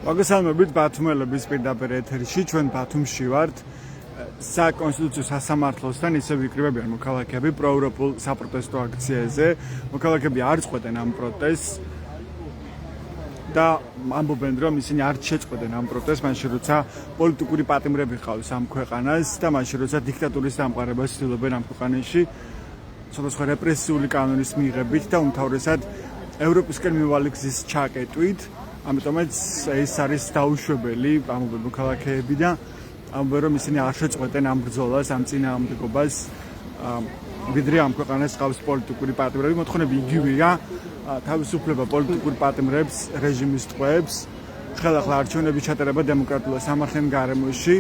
მოგესალმებით ბათუმელების პირდაპირ ეთერში ჩვენ ბათუმში ვართ საკონსტიტუციო სასამართლოსთან ისევ იკრიბებიან მოქალაქეები პროევროპულ საპროტესტო აქციაზე მოქალაქეები არ წყვეტენ ამ პროტესტს და ამბობენ რომ ისინი არ შეწყვეტენ ამ პროტესტს მაშინ როცა პოლიტიკური პატიმრები ყავს ამ ქვეყანას და მაშინ როცა დიქტატურის დამყარებას ცდილობენ ამ ქვეყანაში სხვადასხვა რეპრესიული კანონის მიღებით და უმთავრესად ევროპისკენ მივალი გზის ჩაკეტვით ამიტომაც ეს არის დაუშვებელი ამბობენ მოქალაქეები და ამბობენ რომ ისინი არ შეწყვეტენ ამ ბრძოლას ამ წინააღმდეგობას ვიდრე ამ ქვეყანას ყავს პოლიტიკური პატიმრები მოთხოვნები იგივეა თავისუფლება პოლიტიკურ პატიმრებს რეჟიმის ტყვეებს ხელახლა არჩევნების ჩატარება დემოკრატიულ სამართლიან გარემოში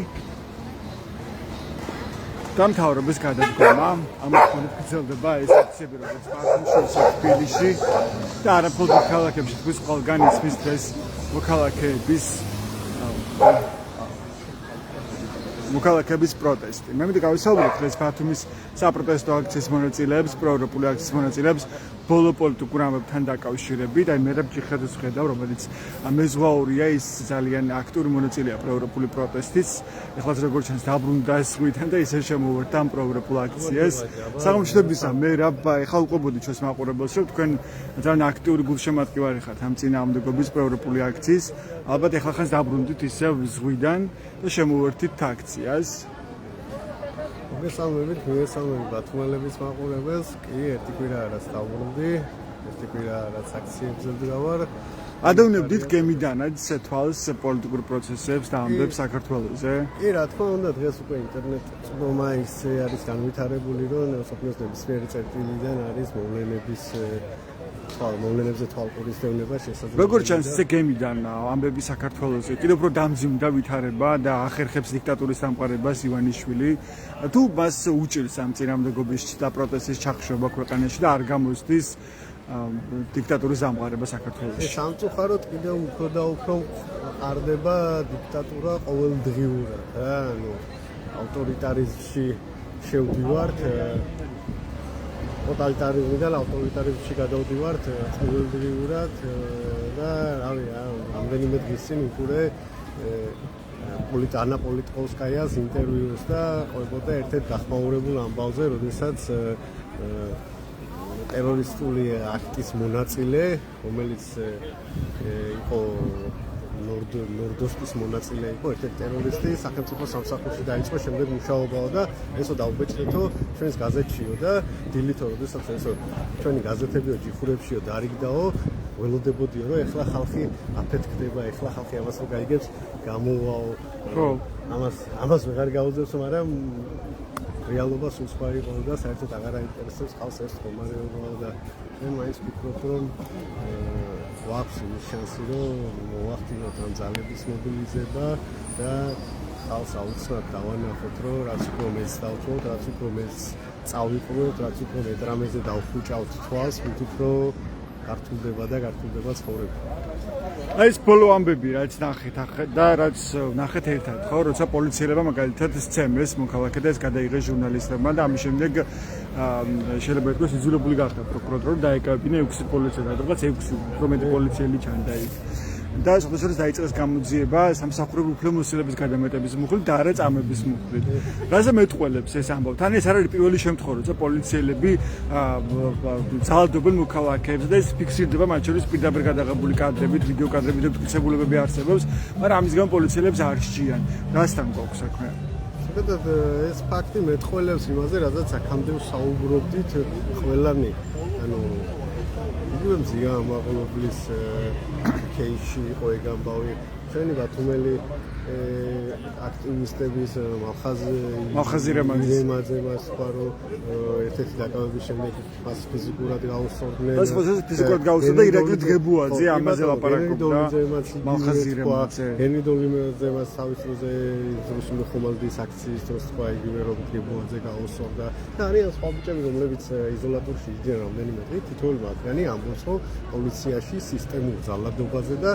და მთავრობის გადადგომა ამ მოთხოვნით გრძელდება ეს აქციები როგორც ბათუმში ისე თბილისში და არაფრთხილ ქალაქებში თქვის ყველგან ისმის დღეს მოქალაქეების პროტესტი. მე მითხრა გავისაუბროთ დღეს ბათუმის საპროტესტო აქციის მონაწილეებს, პროევროპული აქციის მონაწილეებს ბოლო პოლიტიკურ ამბებთან დაკავშირებით. აი მე რაბჭიხადს ხედავ, რომელიც მეზღვაურია, ის ძალიან აქტიური მონაწილეა პროევროპული პროტესტის. ეხლაც როგორც ჩანს დაბრუნდა ზღვიდან და ისე შემოვერთა ამ პროევროპულ აქციას. საღამოშთებისა მე ეხლა უყვებოდი ჩვენს მაყურებელს, რომ თქვენ ძალიან აქტიური გულშემატკივარი ხართ ამ წინააღმდეგობის პროევროპული აქციის. ალბათ ეხლა ხანს დაბრუნდით ისევ ზღვიდან და შემოვერთით აქციას. მოგესალმებით ბათუმელების მაყურებელს. კი, ერთი კვირაა რაც დავბრუნდი, ერთი კვირაა რაც აქციებზე ვდგავარ. ადევნებდით გემიდანაც თვალს პოლიტიკურ პროცესებს და ამბებს საქართველოზე? კი, რა თქმა უნდა, დღეს უკვე ინტერნეტ წვდომა ისე არის განვითარებული, რომ სოფლიოს ნებისმიერი წერტილიდან არის მოვლენებზე თვალყურისდევნება შესაძლებელი. როგორც ჩანს, ეს გემიდან ამბები საქართველოზე კიდევ უფრო დამძიმდა ვითარება და ახერხებს დიქტატურის დამყარებას ივანიშვილი. თუ მას უჭირს ამ წინააღმდეგობის და პროტესტის ჩახშობა ქვეყანაში და არ გამოსდის დიქტატურის დამყარება საქართველოში. სამწუხაროდ კიდევ უფრო და უფრო ყარდება დიქტატურა ყოველდღიურად, რა, ავტორიტარიზმში შევდივართ. ტოტალიტარიზმიდან ავტორიტარიზმში გადავდივართ ყოველდღიურად და რავი რამდენიმე დღის წინ უკვე ანა პოლიტკოვსკაიას ინტერვიუს და ყვებოდა ერთ-ერთ გახმაურებულ ამბავზე, როდესაც ტერორისტული აქტის მონაწილე, რომელიც იყო ნორდოსტის მონაწილე იყო ერთ-ერთი ტერორისტი სახელმწიფო სამსახურში დაიწყო შემდეგ მუშაობაო და ესო დავბეჭდეთო ჩვენს გაზეთშიო და დილითო როდესაც ესო ჩვენი გაზეთებიო ჯიხურებშიო დარიგდაო ველოდებოდიო რომ ეხლა ხალხი აფეთქდება ეხლა ხალხი ამას რო გაიგებს გამოვაო ხო ამას ვეღარ გაუძებს მაგრამ რეალობა სულ სხვა იყო და საერთოდ აღარ აინტერესებს ხალხს ეს მდგომარეობაო და მე მაინც ვფიქრობ რომ ვაქვს იმის შანსი რომ მოვახდინოთ ამ ძალების მობილიზება და ხალხს აუცილებლად დავანახოთ რომ რაც უფრო მეც დავთვალოთ, რაც უფრო მეც წავიყვოთ, რაც უფრო მეტ რამეზე დავხუჭავთ თვალს, მით უფრო გართულდება ცხოვრება. აი ეს ბოლო ამბები რაც ნახეთ და რაც ნახეთ ერთად ხო როცა პოლიციელებმა მაგალითად სცემეს მოქალაქე და ეს გადაიღეს ჟურნალისტებმა და ამის შემდეგ შეიძლება ითქვას იძულებული გახდა პროკურორი დაეკავებინა 6 პოლიციელი რაღაც 6 უფრო მეტი პოლიციელი ჩანდა იქ და შესაძლოა დაიწყეს გამოძიება სამსახურებრივი უფლებამოსილების გადამეტების მუხლით და არა წამების მუხლით. რაზე მეტყველებს ეს ამბავი? თან ეს არ არის პირველი შემთხვევა, როცა პოლიციელები ძალადობენ მოქალაქეებს და ეს ფიქსირდება მათ შორის პირდაპირ გადაღებული კადრებით, ვიდეო კადრებით და მტკიცებულებები არსებობს, მაგრამ ამის გამო პოლიციელებს არ სჭიან. რასთან გვაქვს საქმე? ზოგადად ეს ფაქტი მეტყველებს იმაზე, რადგან აქამდე საუბრობდით ყველანი, ანუ იგივე მზია ამაღლობლის кейში იყო ეგ ამბავი ჩვენი ბათუმელი აქტივისტების მალხაზი რემაძე სხვა რომ ერთ-ერთი დაკავების შემდეგ მას ფიზიკურად გაუსწორდნენ. ეს ფიზიკურად გაუსწორდა ირაკლი დგებუაძე, ამაზე ლაპარაკობდა. მალხაზი რემაძე. ენიდოლიმეძე მას თავის დროზე რუსული ხომალდის აქციის დროს სხვა იგივე რომ დგებუაძე გაუსწორდა. და არიან სხვა ბიჭები, რომლებიც იზოლატორში იდგნენ რამდენიმე დღე, თითოეული მათგანი ამბობს, რომ პოლიციაში სისტემურ ძალადობაზე და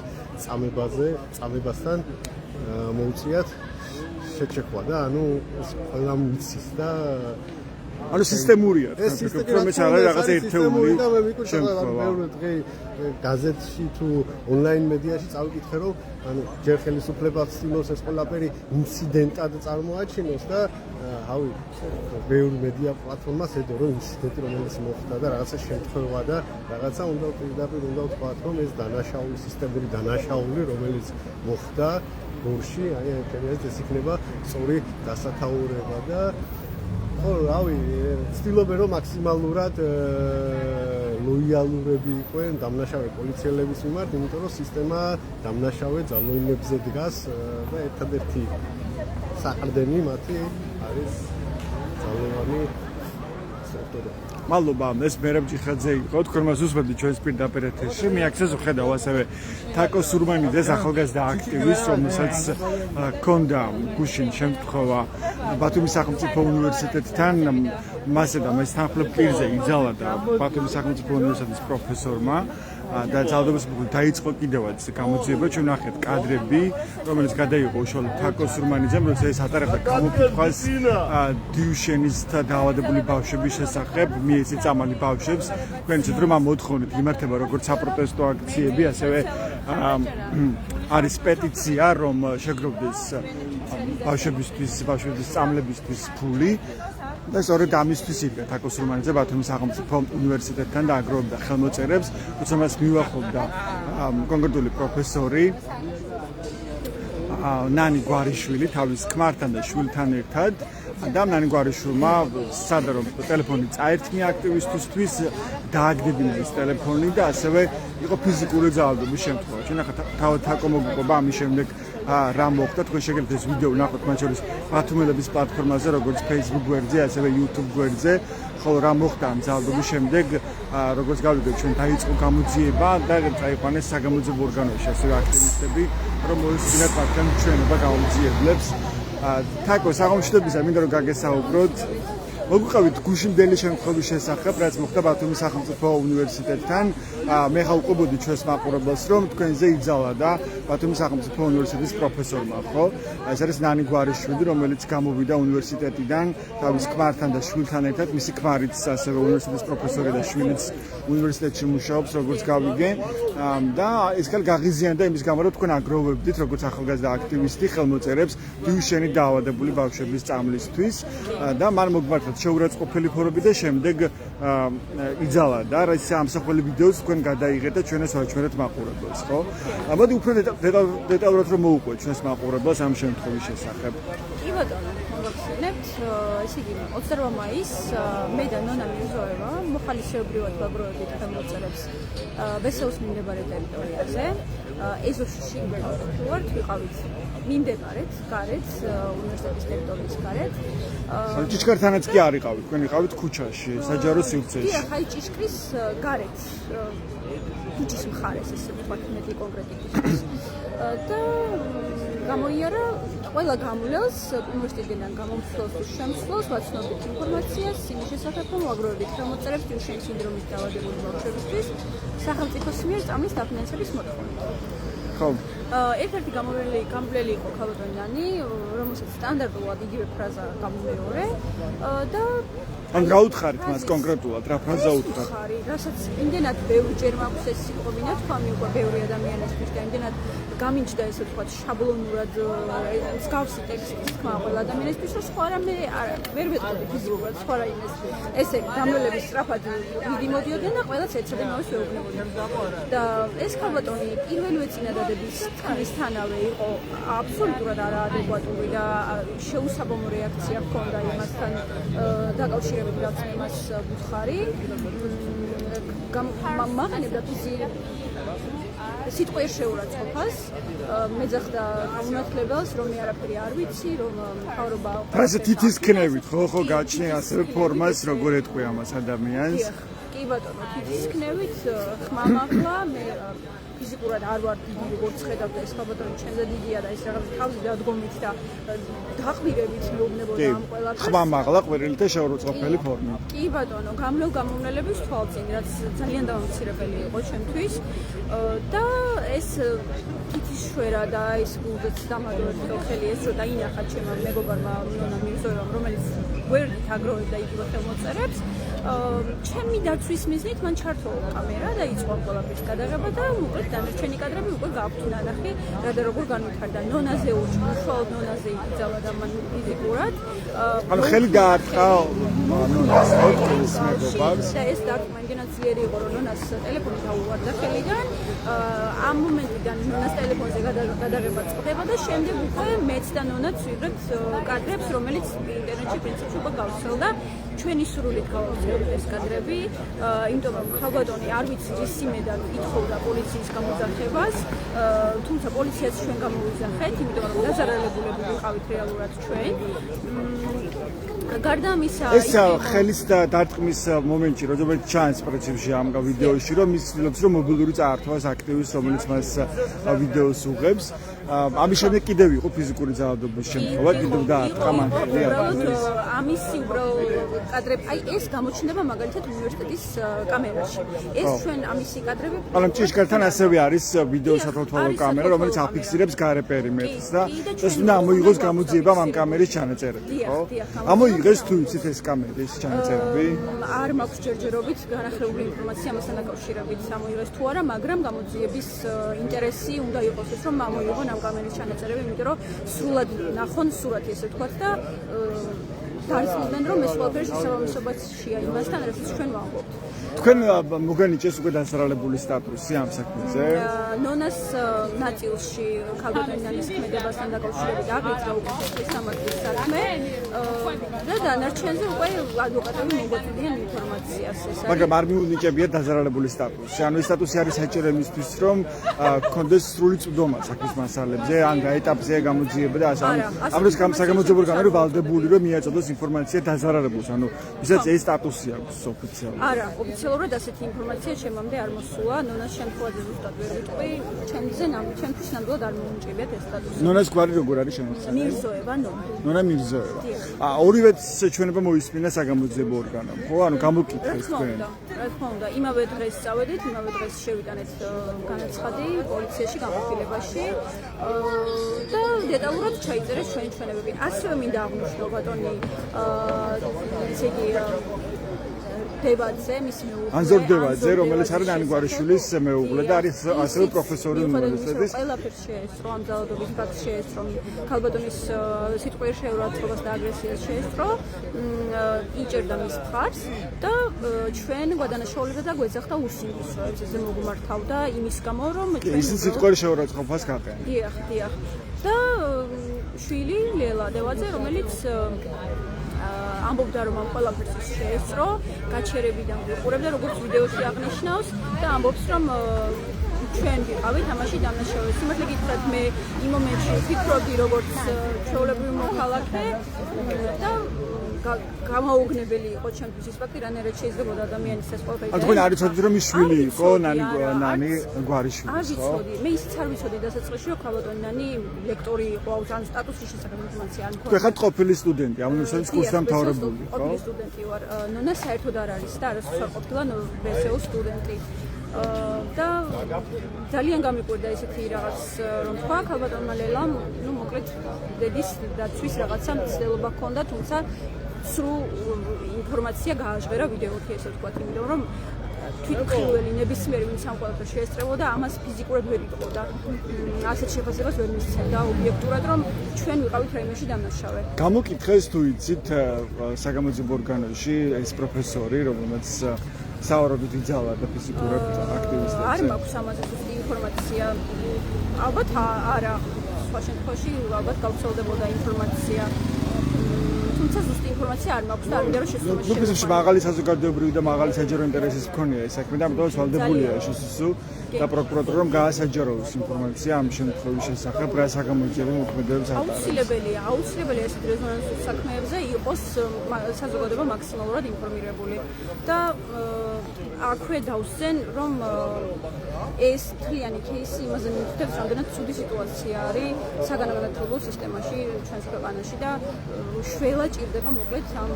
წამებასთან მოუწიათ შეჩეხვა და ანუ ეს ყველა მიცის და ანუ სისტემურია. ეს პრომეს არის რაღაცა ერთეული. და მე მიკუთვნებდი მეორე დღე გაზეთში თუ ონლაინ მედიაში წავიკითხე რომ ანუ ჯერ ხელისუფლებას ცდილობს ეს ყველაფერი ინციდენტად წარმოაჩინოს და ავი ბევრი მედია პლატფორმას ედო რომ ინციდენტი რომელიც მოხდა და რაღაცა შემთხვევა და რაღაცა უნდა პირდაპირ უნდა ვთქვათ რომ ეს დანაშაული სისტემური დანაშაული რომელიც მოხდა გორში აი ეს იქნება სწორი დასათაურება და ხო რავი ცდილობენ რომ მაქსიმალურად ლოიალურები იყვნენ დამნაშავე პოლიციელების მიმართ იმიტომ რომ სისტემა დამნაშავე ძალოინებზე დგას და ერთადერთი საყრდენი მათი არის ძალოვანი სექტორი. მადლობა, ეს მერაბ ჯიხაძე იყო, თქვენ მას უსმენთ ჩვენს პირდაპირ ეთერში. მე აქცეს ვხედავ ასევე თაკო სურმანიძეს, ახალგაზრდა აქტივისტს, რომელსაც ჰქონდა გუშინ შემთხვევა ბათუმის სახელმწიფო უნივერსიტეტთან, მასე და მის თანხმლებ პირზე იძალა და ბათუმის სახელმწიფო უნივერსიტეტის პროფესორმა და ძალადობის დაიწყო კიდევაც გამოძიება, ჩვენ ნახეთ კადრები, რომელიც გადაიღო უშუალოდ თაკო სურმანიძემ, როცა ეს ატარებდა გამოკითხვას დიუშენის დაავადებული ბავშვების შესახებ, მიეცი წამალი ბავშვებს. თქვენ იცით რომ ამ მოთხოვნით იმართება როგორც საპროტესტო აქციები, ასევე არის პეტიცია, რომ შეგროვდეს ბავშვების წამლებისთვის ფული. და სწორედ ამისთვის იდგა თაკო სურმანიძე ბათუმის სახელმწიფო უნივერსიტეტთან და აგროვებდა ხელმოწერებს, თუმცა მას მიუახლოვდა კონკრეტული პროფესორი ნანი გვარიშვილი თავის ქმართან და შვილთან ერთად და ნანი გვარიშვილმა სცადა რომ ტელეფონი წაერთმია აქტივისტისთვის, დააგდებინა ეს ტელეფონი და ასევე იყო ფიზიკური ძალადობის შემთხვევა. ჩვენ ახლა თავად თაკო მოგიყვება ამის შემდეგ რა მოხდა, თქვენ შეგიძლიათ ეს ვიდეო ნახოთ მათ შორის ბათუმელების პლატფორმაზე, როგორც Facebook გვერდზე, ასევე YouTube გვერდზე, ხოლო რა მოხდა ამ ძალადობის შემდეგ, როგორც გავიგეთ, ჩვენ დაიწყო გამოძიება და წაიყვანეს საგამოძიებო ორგანოში ასევე აქტივისტები, რომ მოისმინათ მათგან ჩვენება გამოძიებლებს. თაკო, საღამოშტებისა მინდა რომ გაგესაუბროთ. მოგვიყევით გუშინდელი შემთხვევის შესახებ, რაც მოხდა ბათუმის სახელმწიფო უნივერსიტეტთან. მე ხავყობოდი ჩვენს მაყურებელს, რომ თქვენზე იძალა და ბათუმის სახელმწიფო უნივერსიტეტის პროფესორმა, ხო? ეს არის ნანი გვარიშვილი, რომელიც გამოვიდა უნივერსიტეტიდან თავის ქმართან და შვილთან ერთად, მისი ქმარიც ასევე უნივერსიტეტის პროფესორი და შვილიც უნივერსიტეტში მუშაობს, როგორც გავიგე. და ეს ხალ გაღიზიანდა იმის გამო, რომ თქვენ აგროვებდით, როგორც ახალგაზრდა აქტივისტი ხელმოწერებს დიუშენი დაავადებული ბავშვების წამლისთვის და მან მოგმართათ შეურაცხყოფელი ფორები და შემდეგ იძალა და ეს ამსახველი ვიდეოც თქვენ გადაიღეთ და ჩვენს ვაჩვენეთ მაყურებელს, ხო? მოდი უფრო დეტალურად რომ მოუყვეთ ჩვენს მაყურებელს ამ შემთხვევის შესახებ. კი ბატონო, მოგახსენებთ, ესე იგი 28 მაისს მე და ნონა მირზოევა მოხალისეობრივად ვაგროვებდით ხელმოწერებს ბესეუს მიმდებარე ტერიტორიაზე. ეზოში ვართ, ვიყავით მიმდებარეთ, გარეთ, უნივერსიტეტის ტერიტორიის გარეთ. ჭიშკართანაც კი არ იყავით, თქვენ იყავით ქუჩაში, საჯარო სივრცეში. კი, ახლა ჭიშკრის გარეთ. ქუჩის მხარეს, ესე ვთქვათ, მეტი კონკრეტი ქუჩის. და გამოიარა ყველა გამულელს უნივერსიტეტიდან გამომცვლელს თუ შემცვლელს ვაცნობთ ინფორმაციას იმის შესახებ, რომ ვაგროვებთ ხელმოწერებს დიუშენის სინდრომით დაავადებული ბავშვებისთვის სახელმწიფოს მიერ წამლის დაფინანსების მოთხოვნით. ხო. ერთ-ერთი გამვლელი იყო ქალბატონი ნანი, რომელსაც სტანდარტულად იგივე ფრაზა გამომეორე და ან გაუთხარით მას კონკრეტულად რა ფრაზა უთხრა? რასაც იმდენად ბევრჯერ მაქვს ეს სიტყვებინა თქვამი უკვე ბევრი ადამიანისთვის და იმდენად გამინჯდა ესე ვთქვათ შაბლონურად მსგავსი ტექსტის თქვა ყველა ადამიანისთვის, რომ სხვა რამე ვერ ვეტყოდი ფიზიკურად, სხვა რა იმეს ესე გამვლელების სწრაფად მიდიმოდიოდნენ და ყველაც ეცადებინოს ვეუბნებოდნენ. და ეს ქალბატონი პირველივე წინადადების თვისთანავე იყო აბსოლუტურად არაადეკვატური და შეუსაბამო რეაქცია ჰქონდა იმასთან დაკავშირებით, რაც მას ვუთხარი. მაყენებდა სიტყვიერ შეურაცხყოფას, მეძახდა გამონათლებელს, რომ მე არაფერი არ ვიცი, რომ მთავრობა ასე თითისქნევით ხო გაჩნია ასევე ფორმას როგორ ეტყვი ამას ადამიანს კი ბატონო, თითისქნევით ხმამაღლა მე ფიზიკურად არ ვარ დიდი როგორც ხედავთ ეს ხაბატონი ჩემზე დიდია და ეს რაღაც თავი დადგომით და დაყბირებით მეუბნებოდა ამ ყველაფერს ხმამაღლა ყვირილი და შეურაცხყოფელი ფორმით კი ბატონო გამოვნელების თვალწინ რაც ძალიან დამამცირებელი იყო ჩემთვის და ეს თითის შვერა და ეს გულდაც დამადოებდა ხელი ეს რომ დაინახა ჩემმა მეგობარმა ნონა მირზოევამ რომელიც გვერდით აგროვებდა იგივე ხელმოწერებს ჩემი დაცვის მიზნით მან ჩართო კამერა და იწყო ყველაფრის გადაღება და მოკლედ დანარჩენი კადრები უკვე გაქვთ ნანახი რა და როგორ განვითარდა ნონაზე უჩვენო უშუალოდ ნონაზე იკრძალა და მან ფიზიკურად ანუ ხელი გაარტყა ნონას ოქროს მეგობარს და ეს დარტყმა იმდენად ძლიერი იყო რომ ნონას ტელეფონი დაუვარდა ხელიდან ამ მომენტიდან ნონას ტელეფონზე გადაღება წყდება და შემდეგ უკვე მეც და ნონაც ვიღებთ კადრებს რომელიც ინტერნეტში პრინციპში უკვე გავსწრდა ჩვენი სრულით გავაცხადოთ ეს კადრები, იმიტომ რომ ხალბატონი არ ვიცი რის იმედად ითხოვდა პოლიციის გამოძახებას, თუმცა პოლიციაც ჩვენ გამოვიძახეთ, იმიტომ რომ დაზარალებულები ვიყავით რეალურად ჩვენ. გარდა ამისა, ეს ხელის დარტყმის მომენტში, როგორც ჩანს პრინციპში ამ ვიდეოში, რომ ის ცდილობს რომ მობილური წაართვას აქტივის, რომელიც მას ვიდეოს უღებს. ამის შემდეგ კიდევ იყო ფიზიკური ძალადობის შემთხვევა, კიდევ დაარტყა მან ხელი ამისი უბრალოდ კადრები, აი ეს გამოჩნდება მაგალითად უნივერსიტეტის კამერაში. ეს ჩვენ ამისი კადრები მაგრამ ჭიშკართან ასევე არის ვიდეო სათვალთვალო კამერა, რომელიც აფიქსირებს გარე პერიმეტრს და ეს უნდა ამოიღოს გამოძიებამ ამ კამერის ჩანაწერები, ხო? ამოიღეს თუ იცით ეს კამერის ჩანაწერები? არ მაქვს ჯერჯერობით განახლებული ინფორმაცია ამასთან დაკავშირებით, ამოიღეს თუ არა, მაგრამ გამოძიების ინტერესი უნდა იყოს ეს, რომ ამოიღონ ამ კამერის ჩანაწერები, იმიტომ რომ სრულად ნახონ სურათი ესე ვთქვათ და დაარწმუნდნენ რომ ეს ყველაფერი შესაბამისობაშია იმასთან, რასაც ჩვენ ვამბობთ. თქვენ მოგენიჭეს უკვე დასარალებული სტატუსი ამ საქმეზე? ნონას ნაწილში ქალბატონის ქმედებასთან დაკავშირებით აღიძრა უკვე სამართლის საქმე და დანარჩენზე უკვე ადვოკატები მოგვაწვდიან ინფორმაციას ეს არის. მაგრამ არ მიუნიჭებიათ დასარალებული სტატუსი. ანუ ეს სტატუსი არის საჭირო იმისთვის, რომ გქონდეს სრული წვდომა საქმის მასალებზე, ან ეტაპზე გამოძიება და ასე. ამ დროს საგამოძიებო ორგანო ვალდებული რომ მიაწოდოს ინფორმაცია დასარალებულს. ანუ ვისაც ეს სტატუსი აქვს ოფიციალურად. არა, ოფიციალურად ასეთი ინფორმაცია ჩემამდე არ მოსულა. ნონას შემთხვევაში ზუსტად ვერ ვიტყვი, ჩემთვის ნამდვილად არ მოუნჭებიათ ეს სტატუსი. ნონას გვარი როგორ არის შემოსული? მირზოევა ნონა. ნონა მირზოევა. ორივეც ჩვენება მოისმინა საგამოძიებო ორგანომ, ხო? ანუ გამოკითხეს თქვენ. რა თქმა უნდა, იმავე დღეს წავედით, იმავე დღეს შევიტანეთ განაცხადი პოლიციაში განყოფილებაში და დეტალურად ჩაიწერეს ჩვენი ჩვენებები. ასევე მინდა აღვნიშნო ბატონი ესე იგი დევაძე, მისი მეუღლე. ანზორ დევაძე, რომელიც არის ანგვარიშვილის მეუღლე და არის ასევე პროფესორი უნივერსიტეტის. ყველაფერს შეესწრო, ამ ძალადობის ფაქტს შეესწრო, ქალბატონის სიტყვიერ შეურაცხყოფას და აგრესიას შეესწრო, იჭერდა მის მხარს და ჩვენ გვადანაშაულებდა და გვეძახდა უსინდისროებს, ესე მოგმართავდა იმის გამო, რომ ჩვენ ის სიტყვიერ შეურაცხყოფას გაყენდა. დიახ. და შვილი ლელა დევაძე, რომელიც ამბობდა რომ ამ ყველაფერს შეესწრო, გაჩერებიდან ვიყურებდა როგორც ვიდეოში აღნიშნავს და ამბობს რომ ჩვენ ვიყავით ამაში დამნაშავე. სიმართლე გითხრათ, მე იმ მომენტში ვფიქრობდი როგორც ჩვეულებრივი მოქალაქე და გამაოგნებელი იყო ჩემთვის ის ფაქტი, რანაირად შეიძლება ადამიანის ეს ყველაფერი. თქვენ არ იცოდით რომ ის შვილი იყო ნანი გვარიშვილი, ხო? არ ვიცოდი. მე ისიც არ ვიცოდი დასაწყისში რომ ქალბატონი ნანი ლექტორი იყო, ან სტატუსის შესახებ ინფორმაცია არ მქონდა. თქვენ ხართ ყოფილი სტუდენტი, ამ უნივერსიტეტის კურსდამთავრებული, ხო? ყოფილი სტუდენტი ვარ. ნონა საერთოდ არ არის და არასდროს არ ყოფილა ბსეო სტუდენტი. და ძალიან გამიკვირდა ესეთი რაღაც რომ თქვა ქალბატონმა ლელამ, ნუ მოკლედ დედის დაცვის რაღაცა მცდელობა ჰქონდა, თუმცა სრულ ინფორმაცია გააჟღერა ვიდეოთი ესე ვთქვათ, იმიტომ რომ თვითმხილველი ნებისმიერი ვინც ამ ყველაფერს შეესწრებოდა, ამას ფიზიკურად ვერ იტყოდა. ასეთ შეფასებას ვერ მისცემდა ობიექტურად, რომ ჩვენ ვიყავით რაიმეში დამნაშავე. გამოკითხეს თუ იცით საგამოძიებო ორგანოში ეს პროფესორი, რომელმაც საავადმყოფოდ იძალა და ფიზიკურად აქტივისტებს. არ მაქვს ამაზე ზუსტი ინფორმაცია. ალბათ სხვა შემთხვევაში ალბათ გავრცელდებოდა ინფორმაცია. თუმცა ზუსტი ინფორმაცია ინფორმაცია არ მაქვს და არ მინდა რომ შესრულების ნუ პრინციპში მაღალი საზოგადოებრივი და მაღალი საჯარო ინტერესის მქონია ეს საქმე და ამიტომაც ვალდებულია შსსუ და პროკურატურა რომ გაასაჯაროს ინფორმაცია ამ შემთხვევის შესახებ რა საგამოძიებო მოქმედებებს ატარებს. აუცილებელია ეს რეზონანსის საქმეებზე იყოს საზოგადოება მაქსიმალურად ინფორმირებული და აქვე დავსწენ რომ ეს თლიანი кейსი იმაზე მიუთითებს რამდენად ცუდი სიტუაცია არის საგანმანათლებლო სისტემაში ჩვენს ქვეყანაში და შველა ჭირდება მოკლედ ამ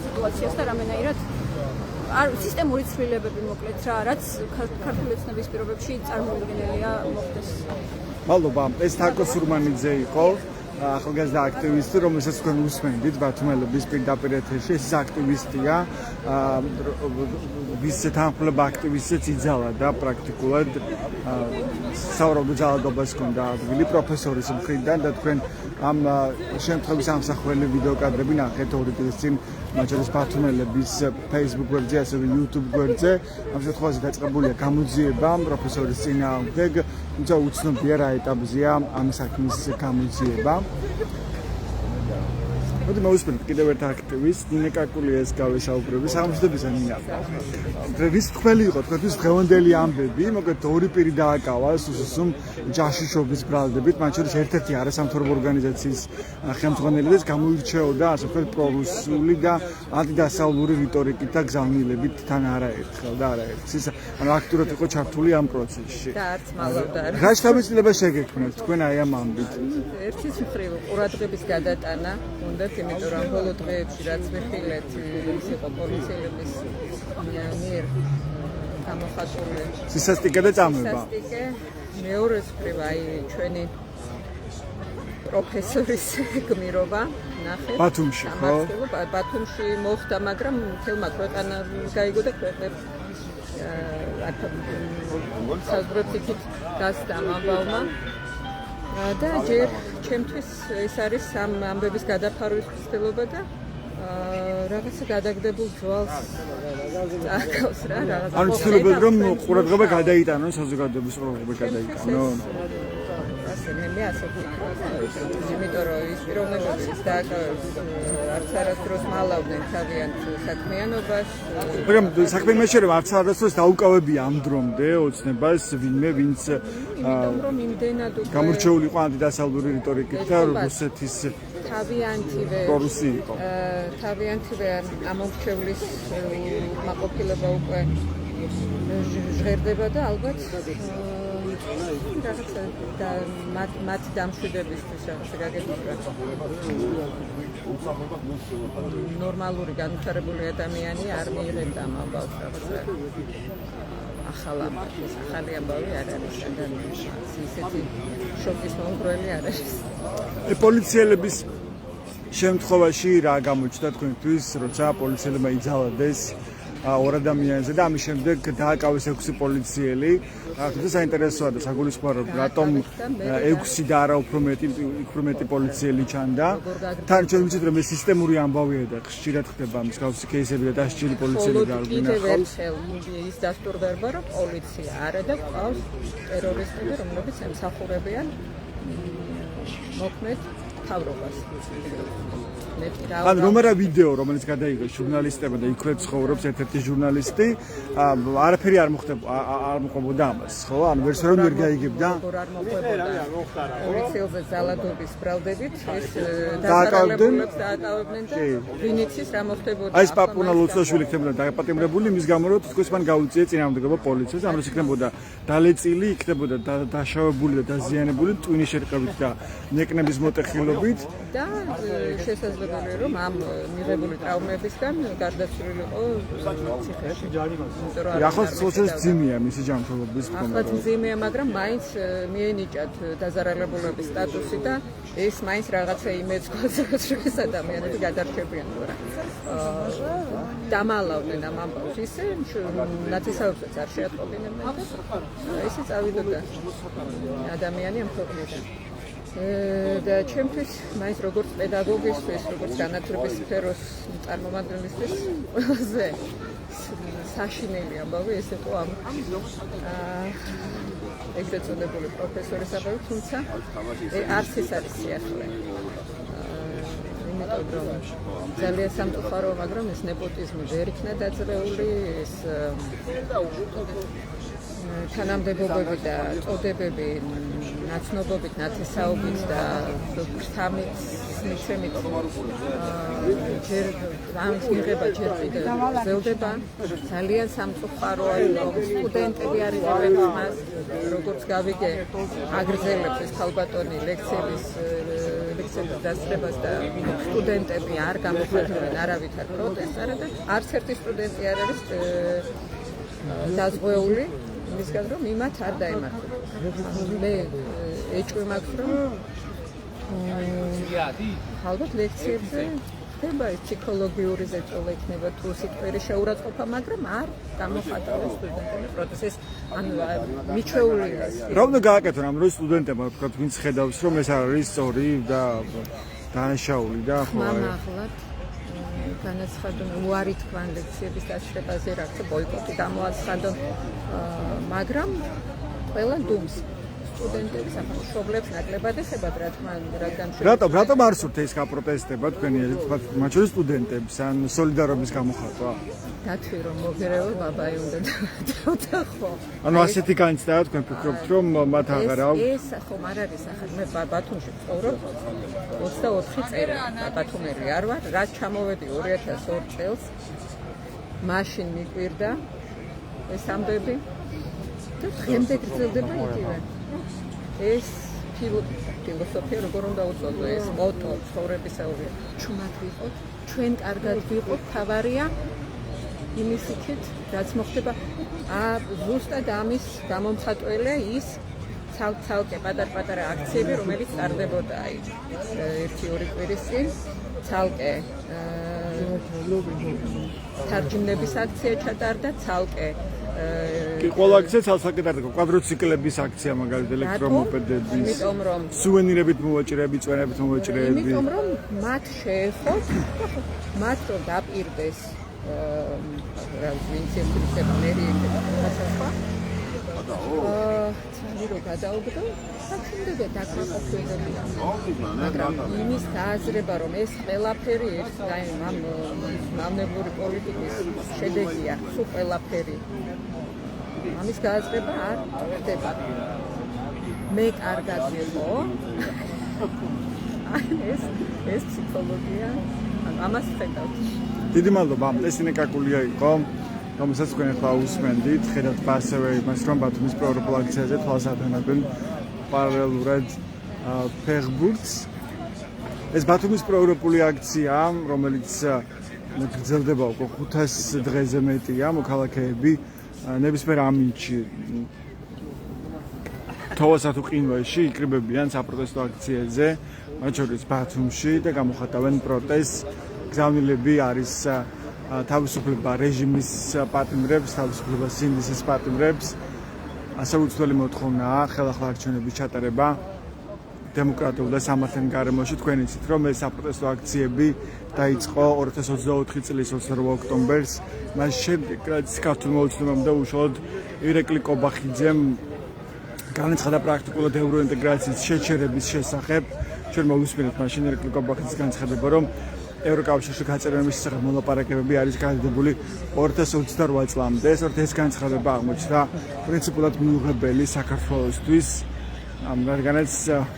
სიტუაციას და რამენაირად სისტემური ცვლილებები მოკლედ რა რაც ქართული ოცნების პირობებში წარმოუდგენელია მოხდეს. მადლობა. ეს თაკო სურმანიძე იყო ახალგაზრდა აქტივისტი, რომელსაც თქვენ უსმენდით ბათუმელების პირდაპირ ეთერში. ეს აქტივისტია, ვის თანხმობა აქტივისტიც იძალა და პრაქტიკულად საავადმყოფო ძალადობას ჰქონდა ადგილი პროფესორის მხრიდან და თქვენ ამ შემთხვევის ამსახველი ვიდეო კადრები ნახეთ 2 დღის წინ მათ შორის ბათუმელების Facebook გვერდზე, ასევე YouTube გვერდზე. ამ შემთხვევაში დაწყებულია გამოძიება პროფესორის წინააღმდეგ, თუმცა უცნობია რა ეტაპზეა ამ საქმის გამოძიება. მოდი მოვისმენთ კიდევ ერთ აქტივისტს, ნინე კაკულიას გავესაუბრები. სახელმწიფოებისა ნინა. ვის თქვენი იყო თქვენთვის დღევანდელი ამბები, მოკლედ ორი პირი დააკავა სუსუსუმ ჯაშიშობის ბრალდებით, მათ შორის ერთ-ერთი არასამთავრობო ორგანიზაციის ხელმძღვანელი და გამოირჩეოდა ასე ვთქვათ პრორუსული და ანტიდასავლური რიტორიკით და გზავნილებით თან არაერთხელ და არაერთხელ. ანუ აქტიურად იყო ჩართული ამ პროცესში. და არც მალავდა. რა შთაბეჭდილება შეგექმნათ თქვენ აი ამ ამბით? ერთის მხრივ ყურადღების გადატანა უნდა იმიტომ რომ ბოლო დღეებში რაც ვიხილეთ ის იყო პოლიციელების მიერ გამოხატული სისასტიკე და წამება. სისასტიკე მეორეს მხრივ აი ჩვენი პროფესორის გმირობა ნახეთ ბათუმში ხო? ბათუმში მოხდა, მაგრამ თელმა ქვეყანა გაიგო და ქვეყნებს საზღვრებს იქით გასდა ამბავმა და ჯერ ჩემთვის ეს არის ამ ამბების გადაფარვის ცდილობა და რაღაცა გადაგდებულ ძვალს აკავს რა რაღაცა. ანუ ცდილობენ რომ ყურადღება გადაიტანონ საზოგადოების ყურადღება გადაიტანონ. მე ასე ვფიქრობ. იმიტომ რომ ის პიროვნებები დააკავეს არც არასდროს მალავდნენ თავიანთ საქმიანობას. მაგრამ საქმე იმაში რომ არც არასდროს დაუკავებია ამ დრომდე ოცნებას ვინმე ვინც რომ იმდენად უკვე გამორჩეული იყო ანტიდასავლური რიტორიკით და რუსეთის პრორუსი იყო. თავიანთივე ამომრჩევლის მაყოფილება უკვე ჟღერდება და ალბათ რაღაცა და მათ დამშვიდებისთვის რაღაცა გაგებია. ნორმალური განვითარებული ადამიანი არ მიიღებდა ამ ამბავს რაღაცა ახალი ამბავი არ არის ადამიანს ისეთი შოკის მომგვრელი არ არის. პოლიციელების შემთხვევაში რა გამოჩნდა თქვენთვის, როცა პოლიციელებმა იძალადეს ორ ადამიანზე და ამის შემდეგ დააკავეს 6 პოლიციელი. თუმცა საინტერესოა და საგულისხმოა რატომ 6 და არა უფრო მეტი პოლიციელი ჩანდა. თან ჩვენ ვიცით რომ ეს სისტემური ამბავია და ხშირად ხდება მსგავსი кейსები და დასჯილი პოლიციელი გაგვინახავს. ის დასტურდება რომ პოლიცია არა და ყავს ტერორისტები, რომლებიც ემსახურებიან მოქმედ მთავრობას. ან რომ არა ვიდეო რომელიც გადაიღეს ჟურნალისტებმა და იქვე ცხოვრობს ერთ-ერთი ჟურნალისტი არაფერი არ მოხდებოდა ამას ხო ან ვერც რომ ვერ გაიგებდა არ მოხდებოდა პოლიციელზე ძალადობის ბრალდებით ეს დააკავებდნენ და ვინიცის რა მოხდებოდა აი ეს პაპუნა ლოცვაშვილი ხდებოდა დაპატიმრებული მის გამო რომ თქოს მან გაუწია წინააღმდეგობა პოლიციას ამას იქნებოდა დალეწილი იქნებოდა დაშავებული და დაზიანებული ტვინის შერყევით და ნეკნების მოტეხილობით და შესაძლოა რომ ამ მიღებული ტრავმებისგან გარდაცვლილიყო ციხეში. ახლა სოციალისტ ძიმია მისი ჯანმრთელობის მქონე. ახლა ძიმია, მაგრამ მაინც მიენიჭათ დაზარალებულების სტატუსი და ეს მაინც რაღაცა იმედს გვაძლევს რომ ეს ადამიანები გადარჩებიან რა. დამალავდნენ ამ ამბავს ისე ნაცისაობსაც არ შეატყობინებდნენ და ესე წავიდოდა ადამიანი ამ ქვეყნიდან. და ჩემთვის მაინც როგორც პედაგოგისთვის, როგორც განათლების სფეროს წარმომადგენლისთვის ყველაზე საშინელი ამბავი ეს იყო ამ ეგრეთ წოდებული პროფესორის ამბავი, თუმცა არც ეს არის სიახლე. იმიტომ რომ ძალიან სამწუხაროა, მაგრამ ეს ნეპოტიზმი ვერ იქნა დაძლეული, ეს თანამდებობები და წოდებები ნაცნობობით, ნათესაობით და სამით მიცემით ჯერ ამის მიღება ჯერ კიდევ გრძელდება. ძალიან სამწუხაროა, რომ სტუდენტები არ იღებენ მას, როგორც გავიგე, აგრძელებს ეს ქალბატონი ლექციების დასწრებას და სტუდენტები არ გამოხატავენ არავითარ პროტესტს და არც ერთი სტუდენტი არ არის დაზღვეული იმისგან, რომ იმათ არ დაემართება. მე ეჭვი მაქვს, რომ ალბათ ლექციებზე ხდება ეს ფსიქოლოგიური ზეწოლა იქნება თუ სიტყვიერი შეურაცხყოფა, მაგრამ არ გამოხატავენ სტუდენტები პროტესტს. ანუ მიჩვეულია. რა უნდა გააკეთონ ამ დროს სტუდენტებმა, ვთქვათ, ვინც ხედავს, რომ ეს არის სწორი და დანაშაული და ხო მამაღლად განაცხადონ უარი თქვან ლექციების დასწრებაზე, რაც ბოიკოტი გამოაცხადონ, მაგრამ ყველა დუმს სტუდენტები სამშობლებს ნაკლებად ეხებათ, რა თქმა უნდა, რატომ არ სურთ ეს გაპროტესტება თქვენი, თქვათ, მათ შორის სტუდენტებს ან სოლიდარობის გამოხატვა? დათვი რომ მოგერეო ბაბაი უნდა დავდაო ხო. ანუ ასეთი განცდაა თქვენ ფიქრობთ, რომ მათ აღარ აქვს? ეს ხომ არ არის ახლა მე ბათუმში ვცხოვრობ 24 წელი ბათუმელი არ ვარ, რაც ჩამოვედი 2002 წელს მაშინ მიკვირდა ეს ამბები და დღემდე გრძელდება იგივე. ეს ფილოსოფია როგორ უნდა უწოდო, ეს მოტო ცხოვრებისეული ჩუმად ვიყოთ, ჩვენ კარგად ვიყოთ, თავარია იმის იქით, რაც მოხდება. ზუსტად ამის გამომხატველია ის ცალკე პატარ-პატარა აქციები, რომელიც ტარდებოდა ერთი-ორი კვირის წინ, ცალკე თარჯიმნების აქცია ჩატარდა, ცალკე კი, ყველა აქცია ცალ-ცალკე ტარდება, კვადროციკლების აქცია, მაგალითად ელექტრომოპედების, იმიტომ რომ სუვენირებით მოვაჭრეები, წვენებით მოვაჭრეები. იმიტომ რომ მათ შეეხოთ, მათ რომ დაპირდეს ინიციატივები მერიები და სხვა. ცალი რომ გადაუგდო, საქმედება დაკმაყოფილებია. მაგრამ იმის გააზრება, რომ ეს ყველაფერი ერთ მამნებლური პოლიტიკის შედეგია, სულ ყველაფერი. ამის გააზრება არ ხდება. მე კარგად ვიყო. ეს ფსიქოლოგია, ამას ხედავთ. დიდი მადლობა, ესენი კაკულია იყო, რომელსაც თქვენ ახლა უსმენდით, ხედავთ ასევე იმას, რომ ბათუმის პროევროპულ აქციაზე თვალს ატანებენ პარალელურად ფეხბურთს. ეს ბათუმის პროევროპული აქცია, რომელიც გრძელდება უკვე 500 დღეზე მეტია, მოქალაქეები ნებისმიერ ამინდში თოვასა თუ ყინვაში იკრიბებიან საპროტესტო აქციაზე, მათ შორის ბათუმში და გამოხატავენ პროტესტს. გზავნილები არის თავისუფლება რეჟიმის პატიმრებს, თავისუფლება სინდისის პატიმრებს. ასე უცვლელი მოთხოვნაა ხელახლა არჩევნების ჩატარება დემოკრატიულ და სამართლიან გარემოში. თქვენ იცით, რომ ეს საპროტესტო აქციები დაიწყო 2024 წლის 28 ოქტომბერს. მას შემდეგ, რაც ქართულმა ოცნებამ და უშუალოდ ირეკლი კობახიძემ განაცხადა პრაქტიკულად ევროინტეგრაციის შეჩერების შესახებ. ჩვენ მოვისმენთ მაშინ ირეკლი კობახიძის განცხადება, რომ ევროკავშირში გაწერების შესახებ მოლაპარაკებები არის გადადებული 2028 წლამდე. ეს განცხადება აღმოჩნდა პრინციპულად მიუღებელი საქართველოსთვის. რადგანაც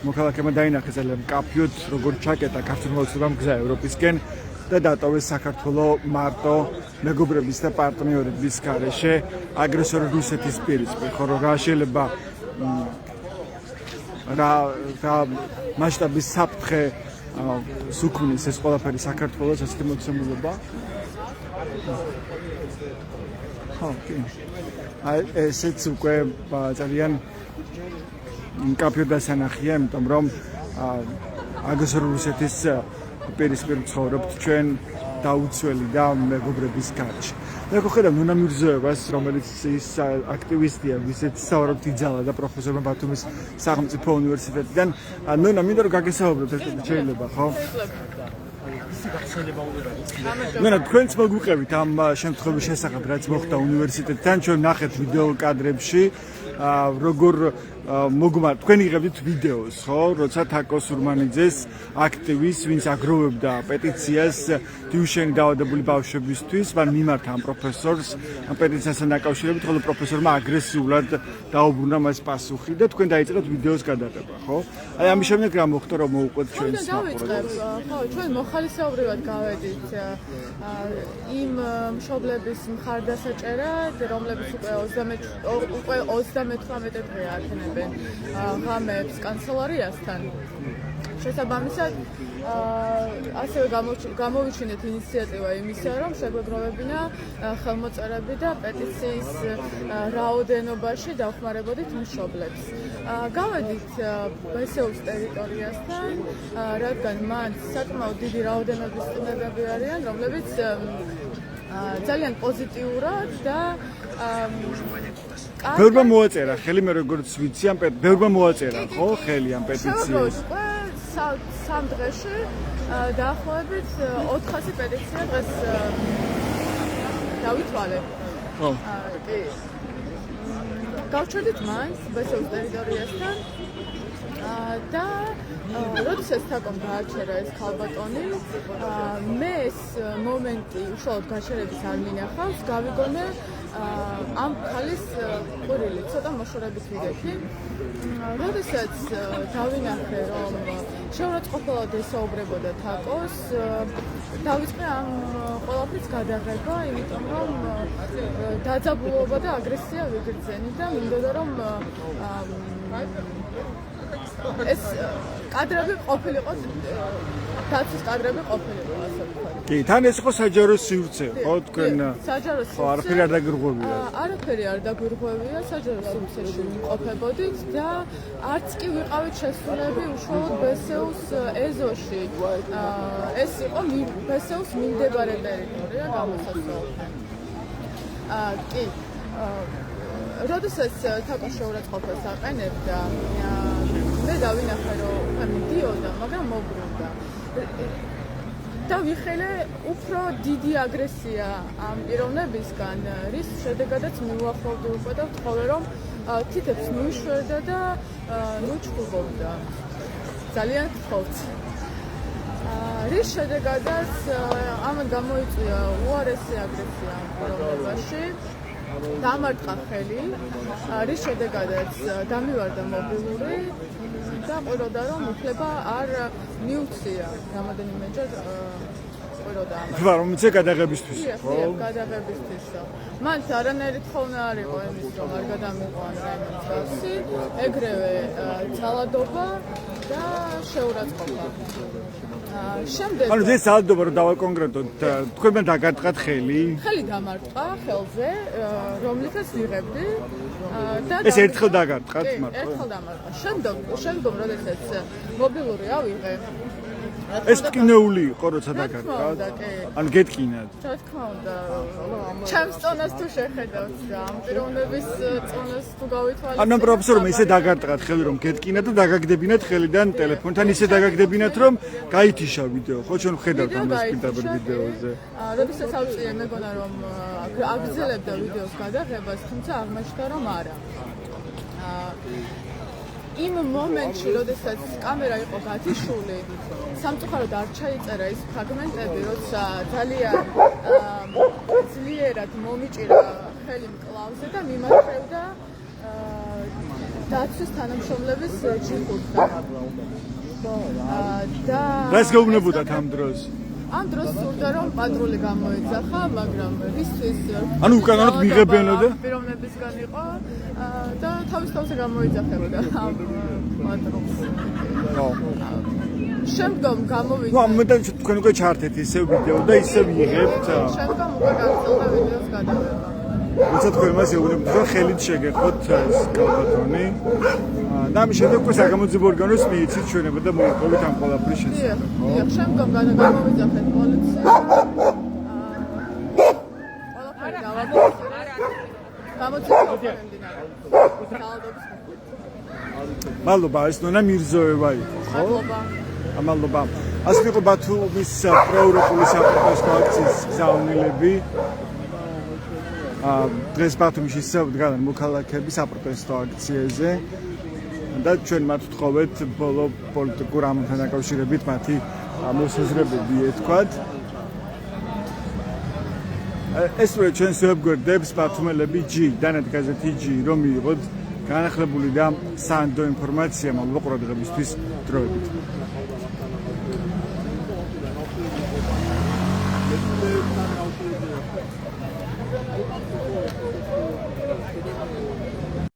მოქალაქეებმა დაინახეს ძალიან მკაფიოდ, როგორ ჩაკეტა ქართულმა ოცნებამ გზა ევროპისკენ და დატოვეს საქართველოს მარტო მეგობრების და პარტნიორების გარეშე აგრესორი რუსეთის პირისპირ. ხო, რა შეიძლება რა მასშტაბის საფრთხე სუქმნის ეს ყველაფერი საქართველოს ასეთი მოცემულობა. ხო, კი. ესეც უკვე ძალიან მკაფიოდ დასანახია, იმიტომ რომ აგრესორი რუსეთის პირისპირ ცხოვრობთ ჩვენ დაუცველი და მეგობრების გარეშე. მე ვხედავ ნონა მირზოევას, რომელიც ის აქტივისტია, ვისაც საუბრობთ იძალა და პროფესორმა ბათუმის სახელმწიფო უნივერსიტეტიდან. ნონა, მინდა რომ გაგესაუბროთ ერთად, შეიძლება, ხო? ნონა, თქვენც მოგუყევით ამ შემთხვევის შესახებ, რაც მოხდა უნივერსიტეტთან. ჩვენ ნახეთ ვიდეო კადრებში, როგორ მოგმარ თქვენ იღებდით ვიდეოს, ხო, როცა თაკო სურმანიძეს აქტივის, ვინც აგროვებდა პეტიციას დიუშენი დაავადებული ბავშვებისთვის, მან მიმართა ამ პროფესორს ამ პეტიციასთან დაკავშირებით, ხოლო პროფესორმა აგრესიულად დაუბრუნდა მას პასუხი და თქვენ დაიწყეთ ვიდეოს გადაღება, ხო? აი ამის შემდეგ რა მოხდა, რომ მოუყვეთ ჩვენს დავიწყებ, ხო, ჩვენ მოხალისეობრივად გავედით იმ მშობლების მხარდასაჭერად, რომლებიც უკვე 38 დღეა ათენებენ ღამეებს კანცელარიასთან. შესაბამისად, ასევე გამოვიჩინეთ ინიციატივა იმისა, რომ შეგვეგროვებინა ხელმოწერები და პეტიციის რაოდენობაში დავხმარებოდით მშობლებს. გავედით ბესეუს ტერიტორიასთან, რადგან მან საკმაოდ დიდი რაოდენობის სტუდენტები არიან, რომლებიც ძალიან პოზიტიურად და ბევრმა მოაწერა ხელი, მე როგორც ვიცი, ამ ბევრმა მოაწერა, ხო, ხელი ამ პეტიციას. სამ დღეში დაახლოებით 400 პეტიცია დღეს დავითვალეთ. ხო. კი. გავჩერდით მაინც ბესეუს ტერიტორიასთან და როდესაც თაკომ გააჩერა ეს ქალბატონი, მე ეს მომენტი უშუალოდ გაჩერების არ მინახავს, გავიგონე ამ ქალის ყვირილი ცოტა მოშორებით ვიდექი. როდესაც დავინახე, რომ შეურაცხყოფილად ესაუბრებოდა თაკოს, დავიწყე ამ ყველაფრის გადაღება, იმიტომ რომ დაძაბულობა და აგრესია ვიგრძენი და მინდოდა რომ ეს კადრები ყოფილიყო, დაცვის კადრები ყოფილიყო, ასე ვთქვათ. კი, თან ეს იყო საჯარო სივრცე, ხო, თქვენ საჯარო სივრცე. ხო, არაფერი არ დაგვირღვევია. არაფერი არ დაგვირღვევია, საჯარო სივრცეში ვიმყოფებოდით და არც კი ვიყავით შესულები უშუალოდ ბესეუს ეზოში. ეს იყო ბესეუს მიმდებარე ტერიტორია გამოსასწორებთან. კი. როდესაც თაკო შეურაცხყოფას აყენებდა, მე დავინახე, რომ უკვე მიდიოდა, მაგრამ მობრუნდა. და ვიხელე უფრო დიდი აგრესია ამ პიროვნებისგან, რის შედეგადაც მივუახლოვდი უკვე და ვთხოვე, რომ თითებს მივიშვერდა და ნუჩქუბობდა. ძალიან გთხოვთ. რის შედეგადაც ამან გამოიწვია უარესი აგრესია ამ პიროვნებაში. დამარტყა ხელი, რის შედეგადაც დამივარდა მობილური და ყვიროდა, რომ უფლება არ მიუცია რამოდენიმეჯერ ყვიროდა ამას. თქვა რომ იცე გადაღებისთვის, ხო? გადაღებისთვისო. მან არანაირი თხოვნა არ იყო იმის, რომ არ გადამიყვან რაიმე მსგავსი, ეგრევე ძალადობა და შეურაცხყოფა. შემდეგ ანუ ეს ძალადობა რომ დავაკონკრეტოთ, თქვენ დაგარტყათ ხელი? ხელი დამარტყა ხელზე, რომლითაც ვიღებდი და ეს ერთხელ დაგარტყათ მარტო? ერთხელ დამარტყა. შემდგომ როდესაც მობილური ავიღე, ეს ტკინეული იყო როცა დაგარტყათ? ანუ გეტკინათ? რა თქმა უნდა, ჩემს წონას თუ შეხედავთ და ამ პიროვნების წონას თუ გავითვალისწინებთ. ანუ პროფესორმა ისე დაგარტყათ ხელი რომ გეტკინათ და დაგაგდებინათ ხელიდან ტელეფონთან ისე დაგაგდებინათ რომ გაითიშა ვიდეო, ხო ჩვენ ვხედავთ ამას პირდაპირ ვიდეოზე. როდესაც ავწიე მეგონა რომ აგრძელებდა ვიდეოს გადაღებას, თუმცა აღმოჩნდა რომ არა. იმ მომენტში, როდესაც კამერა იყო გათიშული, სამწუხაროდ არ ჩაიწერა ის ფრაგმენტები, როცა ძალიან ძლიერად მომიჭირა ხელი მკლავზე და მიმართევდა დაცვის თანამშრომლების ჯიხურთან. და რას გეუბნებოდათ ამ დროს? ამ დროს სურდა რომ პატრული გამოეძახა, მაგრამ რისთვის ანუ უკანონოდ მიღებენო და პიროვნებისგან იყო და თავის თავზე გამოეძახებოდა ამ პატრულს. ხო. შემდგომ გამოვიდა. ნუ ამიტომ თქვენ უკვე ჩართეთ ისე ვიდეო და ისე მიიღებთ. შემდგომ უკვე გაგრძელდა ვიდეოს გადაღება. როცა თქვენ მას ეუბნებთ რომ ხელით შეგეხოთ ეს კალბატონი და ამის შემდეგ უკვე საგამოძიებო ორგანოს მიიცით ჩვენება და მოიყვებით ამ ყველაფრის შესახებ. დიახ, შემდგომ გამოვიძახეთ პოლიცია. ყველაფერი დავაბოლოე. გამოძიება მიმდინარე. ძალადობის. მადლობა, ეს ნონა მირზოევა იყო, ხო? მადლობა. მადლობა. ასე იყო ბათუმის პროევროპული საპროტესტო აქციის გზავნილები. დღეს ბათუმში ისევ დგანან მოქალაქეები საპროტესტო აქციაზე. და ჩვენ მათ ვთხოვეთ ბოლო პოლიტიკურ ამბებთან დაკავშირებით მათი მოსაზრებები ეთქვათ. ეს რო ჩვენს ვებგვერდებს ბათუმელები G, დანეთ გაზეთი G, რომ მიიღოთ განახლებული და სანდო ინფორმაცია მოგყურებებისთვის დროებით.